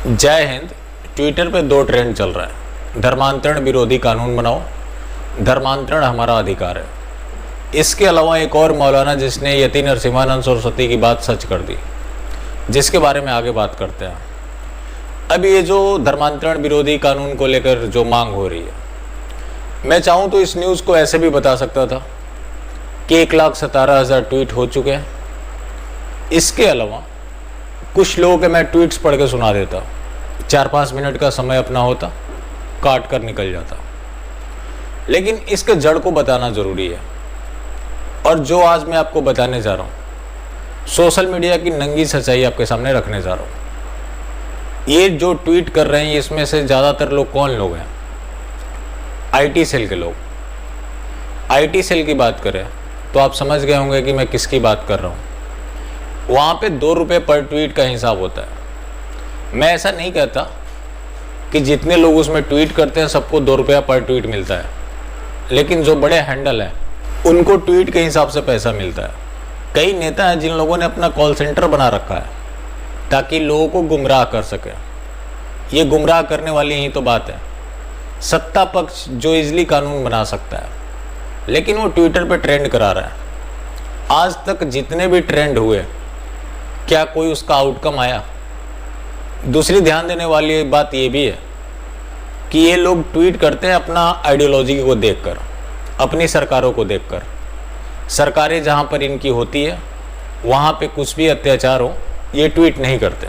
जय हिंद। ट्विटर पे दो ट्रेंड चल रहा है, धर्मांतरण विरोधी कानून बनाओ, धर्मांतरण हमारा अधिकार है। इसके अलावा एक और मौलाना जिसने यति नरसिम्हानंद सरस्वती की बात सच कर दी, जिसके बारे में आगे बात करते हैं। अब ये जो धर्मांतरण विरोधी कानून को लेकर जो मांग हो रही है, मैं चाहूँ तो इस न्यूज़ को ऐसे भी बता सकता था कि 1,17,000 ट्वीट हो चुके हैं। इसके अलावा कुछ लोगों के मैं ट्वीट्स पढ़ के सुना देता, 4-5 मिनट का समय अपना होता, काट कर निकल जाता। लेकिन इसके जड़ को बताना ज़रूरी है। और जो आज मैं आपको बताने जा रहा हूँ, सोशल मीडिया की नंगी सच्चाई आपके सामने रखने जा रहा हूँ। ये जो ट्वीट कर रहे हैं, इसमें से ज़्यादातर लोग कौन लोग हैं? आईटी सेल के लोग। आईटी सेल की बात करें तो आप समझ गए होंगे कि मैं किसकी बात कर रहा हूँ। वहाँ पे 2 रुपये पर ट्वीट का हिसाब होता है। मैं ऐसा नहीं कहता कि जितने लोग उसमें ट्वीट करते हैं सबको 2 रुपया पर ट्वीट मिलता है, लेकिन जो बड़े हैंडल हैं उनको ट्वीट के हिसाब से पैसा मिलता है। कई नेता हैं जिन लोगों ने अपना कॉल सेंटर बना रखा है ताकि लोगों को गुमराह कर सके। ये गुमराह करने वाली ही तो बात है। सत्ता पक्ष जो इजली कानून बना सकता है, लेकिन वो ट्विटर पे ट्रेंड करा रहा है। आज तक जितने भी ट्रेंड हुए, क्या कोई उसका आउटकम आया? दूसरी ध्यान देने वाली बात ये भी है कि ये लोग ट्वीट करते हैं अपना आइडियोलॉजी को देखकर, अपनी सरकारों को देखकर। सरकारें जहाँ पर इनकी होती है वहाँ पे कुछ भी अत्याचार हो, ये ट्वीट नहीं करते।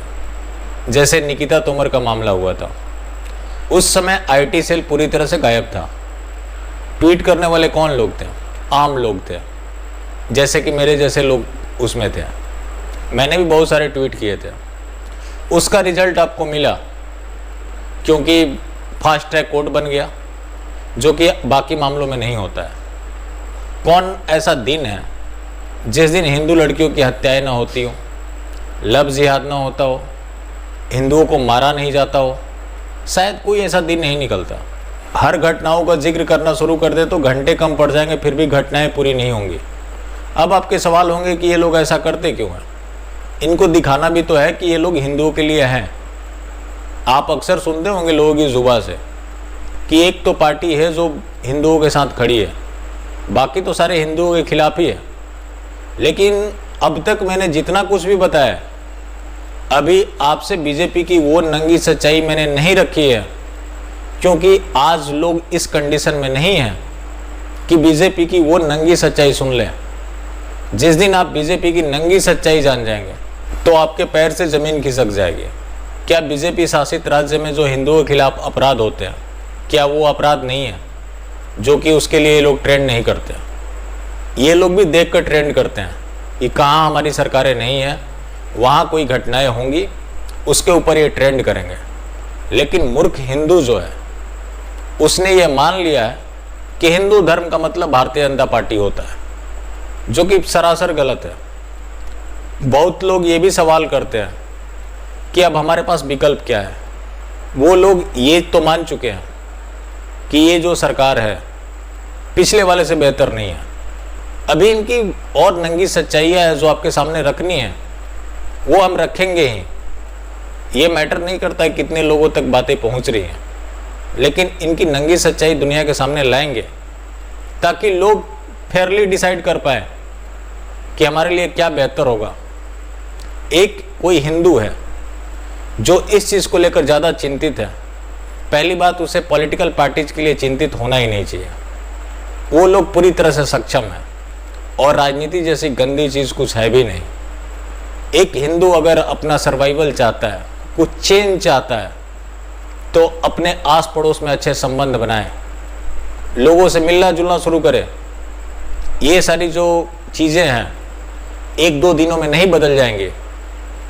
जैसे निकिता तोमर का मामला हुआ था, उस समय आईटी सेल पूरी तरह से गायब था। ट्वीट करने वाले कौन लोग थे? आम लोग थे, जैसे कि मेरे जैसे लोग उसमें थे। मैंने भी बहुत सारे ट्वीट किए थे। उसका रिजल्ट आपको मिला क्योंकि फास्ट ट्रैक कोर्ट बन गया, जो कि बाकी मामलों में नहीं होता है। कौन ऐसा दिन है जिस दिन हिंदू लड़कियों की हत्याएं ना होती हो, लव जिहाद ना होता हो, हिंदुओं को मारा नहीं जाता हो? शायद कोई ऐसा दिन नहीं निकलता। हर घटनाओं का जिक्र करना शुरू कर दे तो घंटे कम पड़ जाएंगे, फिर भी घटनाएं पूरी नहीं होंगी। अब आपके सवाल होंगे कि ये लोग ऐसा करते क्यों हैं? इनको दिखाना भी तो है कि ये लोग हिंदुओं के लिए हैं। आप अक्सर सुनते होंगे लोगों की जुबान से कि एक तो पार्टी है जो हिंदुओं के साथ खड़ी है, बाकी तो सारे हिंदुओं के खिलाफ ही है। लेकिन अब तक मैंने जितना कुछ भी बताया, अभी आपसे बीजेपी की वो नंगी सच्चाई मैंने नहीं रखी है, क्योंकि आज लोग इस कंडीशन में नहीं हैं कि बीजेपी की वो नंगी सच्चाई सुन लें। जिस दिन आप बीजेपी की नंगी सच्चाई जान जाएंगे तो आपके पैर से ज़मीन खिसक जाएगी। क्या बीजेपी शासित राज्य में जो हिंदुओं के खिलाफ अपराध होते हैं, क्या वो अपराध नहीं है जो कि उसके लिए ये लोग ट्रेंड नहीं करते? ये लोग भी देख कर ट्रेंड करते हैं कि कहाँ हमारी सरकारें नहीं हैं, वहाँ कोई घटनाएं होंगी, उसके ऊपर ये ट्रेंड करेंगे। लेकिन मूर्ख हिंदू जो है, उसने ये मान लिया है कि हिंदू धर्म का मतलब भारतीय जनता पार्टी होता है, जो कि सरासर गलत है। बहुत लोग ये भी सवाल करते हैं कि अब हमारे पास विकल्प क्या है। वो लोग ये तो मान चुके हैं कि ये जो सरकार है पिछले वाले से बेहतर नहीं है। अभी इनकी और नंगी सच्चाइयाँ है जो आपके सामने रखनी है, वो हम रखेंगे ही। ये मैटर नहीं करता है कितने लोगों तक बातें पहुंच रही हैं, लेकिन इनकी नंगी सच्चाई दुनिया के सामने लाएंगे ताकि लोग फेयरली डिसाइड कर पाए कि हमारे लिए क्या बेहतर होगा। एक कोई हिंदू है जो इस चीज़ को लेकर ज़्यादा चिंतित है, पहली बात उसे पॉलिटिकल पार्टीज के लिए चिंतित होना ही नहीं चाहिए। वो लोग पूरी तरह से सक्षम हैं और राजनीति जैसी गंदी चीज़ कुछ है भी नहीं। एक हिंदू अगर अपना सर्वाइवल चाहता है, कुछ चेंज चाहता है, तो अपने आस पड़ोस में अच्छे संबंध बनाए, लोगों से मिलना जुलना शुरू करे। ये सारी जो चीज़ें हैं 1-2 दिनों में नहीं बदल जाएंगे।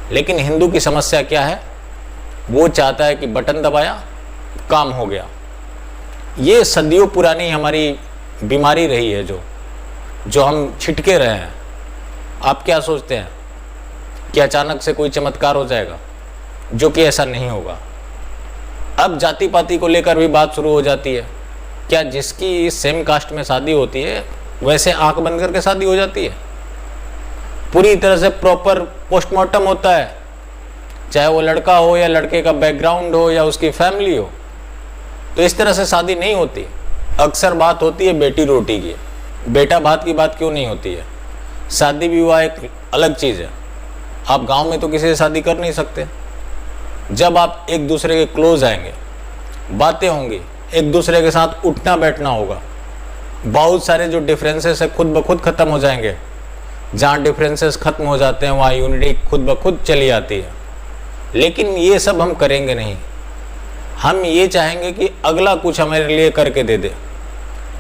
लेकिन हिंदू की समस्या क्या है? वो चाहता है कि बटन दबाया, काम हो गया। ये सदियों पुरानी हमारी बीमारी रही है जो हम छिटके रहे हैं। आप क्या सोचते हैं कि अचानक से कोई चमत्कार हो जाएगा? जो कि ऐसा नहीं होगा। अब जाति पाति को लेकर भी बात शुरू हो जाती है। क्या जिसकी सेम कास्ट में शादी होती है वैसे आंख बंद करके शादी हो जाती है? पूरी तरह से प्रॉपर पोस्टमार्टम होता है, चाहे वो लड़का हो या लड़के का बैकग्राउंड हो या उसकी फैमिली हो। तो इस तरह से शादी नहीं होती। अक्सर बात होती है बेटी रोटी की, बेटा भात की बात क्यों नहीं होती है। शादी विवाह एक अलग चीज़ है। आप गांव में तो किसी से शादी कर नहीं सकते। जब आप एक दूसरे के क्लोज आएंगे, बातें होंगी, एक दूसरे के साथ उठना बैठना होगा, बहुत सारे जो डिफरेंसेस है खुद ब खुद ख़त्म हो जाएंगे। जहाँ डिफरेंसेस ख़त्म हो जाते हैं वहाँ यूनिटी खुद ब खुद चली आती है। लेकिन ये सब हम करेंगे नहीं। हम ये चाहेंगे कि अगला कुछ हमारे लिए करके दे दे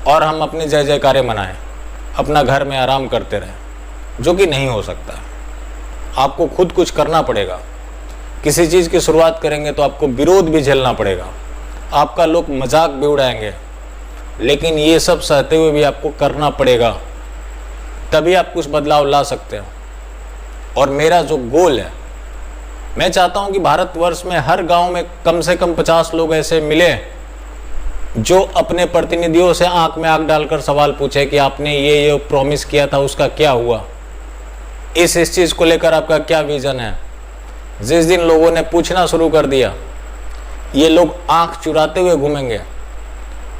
और हम अपने जय जयकारे मनाएं, अपना घर में आराम करते रहें, जो कि नहीं हो सकता। आपको खुद कुछ करना पड़ेगा। किसी चीज़ की शुरुआत करेंगे तो आपको विरोध भी झेलना पड़ेगा, आपका लोग मजाक भी उड़ाएंगे, लेकिन ये सब सहते हुए भी आपको करना पड़ेगा। तभी आप कुछ बदलाव ला सकते हो। और मेरा जो गोल है, मैं चाहता हूँ कि भारतवर्ष में हर गांव में कम से कम 50 लोग ऐसे मिले जो अपने प्रतिनिधियों से आंख में आंख डालकर सवाल पूछे कि आपने ये प्रॉमिस किया था, उसका क्या हुआ, इस चीज़ को लेकर आपका क्या विज़न है। जिस दिन लोगों ने पूछना शुरू कर दिया, ये लोग आंख चुराते हुए घूमेंगे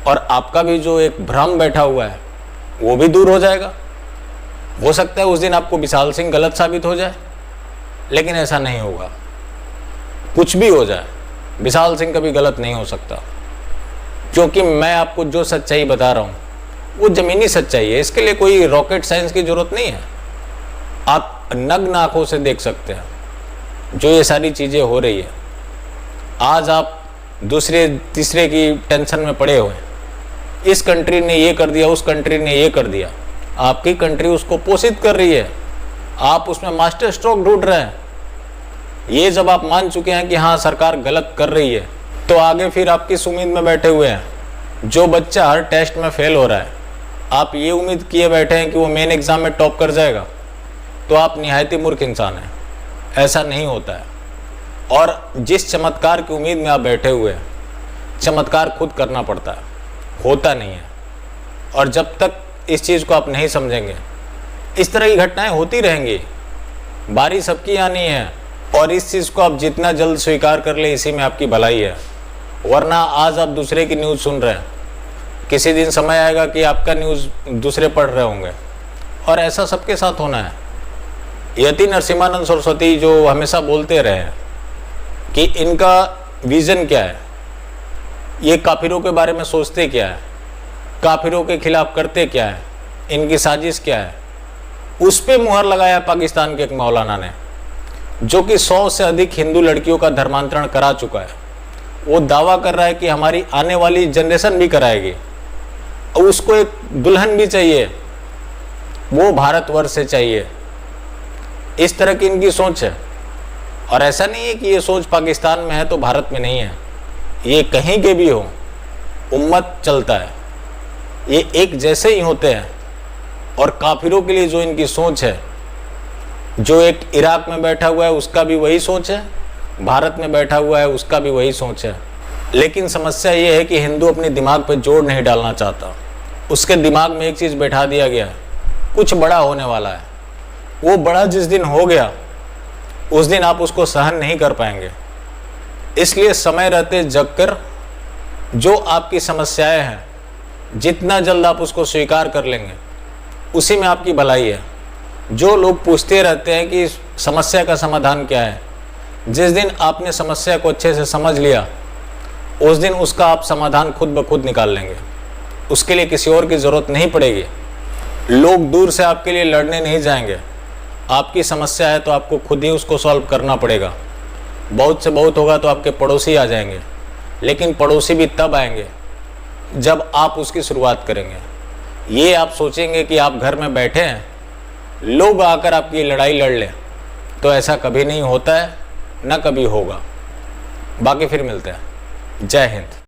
और आपका भी जो एक भ्रम बैठा हुआ है वो भी दूर हो जाएगा। हो सकता है उस दिन आपको विशाल सिंह गलत साबित हो जाए, लेकिन ऐसा नहीं होगा। कुछ भी हो जाए, विशाल सिंह कभी गलत नहीं हो सकता, क्योंकि मैं आपको जो सच्चाई बता रहा हूँ वो ज़मीनी सच्चाई है। इसके लिए कोई रॉकेट साइंस की ज़रूरत नहीं है। आप नग्न आंखों से देख सकते हैं जो ये सारी चीज़ें हो रही है। आज आप दूसरे तीसरे की टेंशन में पड़े हुए हैं, इस कंट्री ने ये कर दिया, उस कंट्री ने ये कर दिया। आपकी कंट्री उसको पोषित कर रही है, आप उसमें मास्टर स्ट्रोक ढूंढ रहे हैं। ये जब आप मान चुके हैं कि हाँ सरकार गलत कर रही है, तो आगे फिर आप किस उम्मीद में बैठे हुए हैं। जो बच्चा हर टेस्ट में फेल हो रहा है, आप ये उम्मीद किए बैठे हैं कि वो मेन एग्ज़ाम में टॉप कर जाएगा, तो आप निहायत ही मूर्ख इंसान हैं। ऐसा नहीं होता है। और जिस चमत्कार की उम्मीद में आप बैठे हुए हैं, चमत्कार खुद करना पड़ता है, होता नहीं है। और जब तक इस चीज़ को आप नहीं समझेंगे, इस तरह की घटनाएं होती रहेंगी। बारी सबकी आनी है, और इस चीज़ को आप जितना जल्द स्वीकार कर ले, इसी में आपकी भलाई है। वरना आज आप दूसरे की न्यूज़ सुन रहे हैं, किसी दिन समय आएगा कि आपका न्यूज़ दूसरे पढ़ रहे होंगे, और ऐसा सबके साथ होना है। यति नरसिम्हानंद सरस्वती जो हमेशा बोलते रहे हैं कि इनका विज़न क्या है, ये काफिरों के बारे में सोचते क्या है, काफिरों के खिलाफ करते क्या है, इनकी साजिश क्या है, उस पे मुहर लगाया पाकिस्तान के एक मौलाना ने, जो कि 100 से अधिक हिंदू लड़कियों का धर्मांतरण करा चुका है। वो दावा कर रहा है कि हमारी आने वाली जनरेशन भी कराएगी, और उसको एक दुल्हन भी चाहिए, वो भारतवर्ष से चाहिए। इस तरह की इनकी सोच है। और ऐसा नहीं है कि ये सोच पाकिस्तान में है तो भारत में नहीं है, ये कहीं के भी हो, उम्मत चलता है, ये एक जैसे ही होते हैं। और काफिरों के लिए जो इनकी सोच है, जो एक इराक में बैठा हुआ है उसका भी वही सोच है, भारत में बैठा हुआ है उसका भी वही सोच है। लेकिन समस्या ये है कि हिंदू अपने दिमाग पे जोर नहीं डालना चाहता। उसके दिमाग में एक चीज़ बैठा दिया गया है, कुछ बड़ा होने वाला है। वो बड़ा जिस दिन हो गया, उस दिन आप उसको सहन नहीं कर पाएंगे। इसलिए समय रहते जगकर जो आपकी समस्याएं हैं, जितना जल्द आप उसको स्वीकार कर लेंगे, उसी में आपकी भलाई है। जो लोग पूछते रहते हैं कि समस्या का समाधान क्या है, जिस दिन आपने समस्या को अच्छे से समझ लिया, उस दिन उसका आप समाधान खुद ब खुद निकाल लेंगे। उसके लिए किसी और की ज़रूरत नहीं पड़ेगी। लोग दूर से आपके लिए लड़ने नहीं जाएंगे। आपकी समस्या है तो आपको खुद ही उसको सॉल्व करना पड़ेगा। बहुत से बहुत होगा तो आपके पड़ोसी आ जाएंगे, लेकिन पड़ोसी भी तब आएंगे जब आप उसकी शुरुआत करेंगे। ये आप सोचेंगे कि आप घर में बैठे हैं, लोग आकर आपकी लड़ाई लड़ लें, तो ऐसा कभी नहीं होता है, ना कभी होगा। बाकी फिर मिलते हैं। जय हिंद।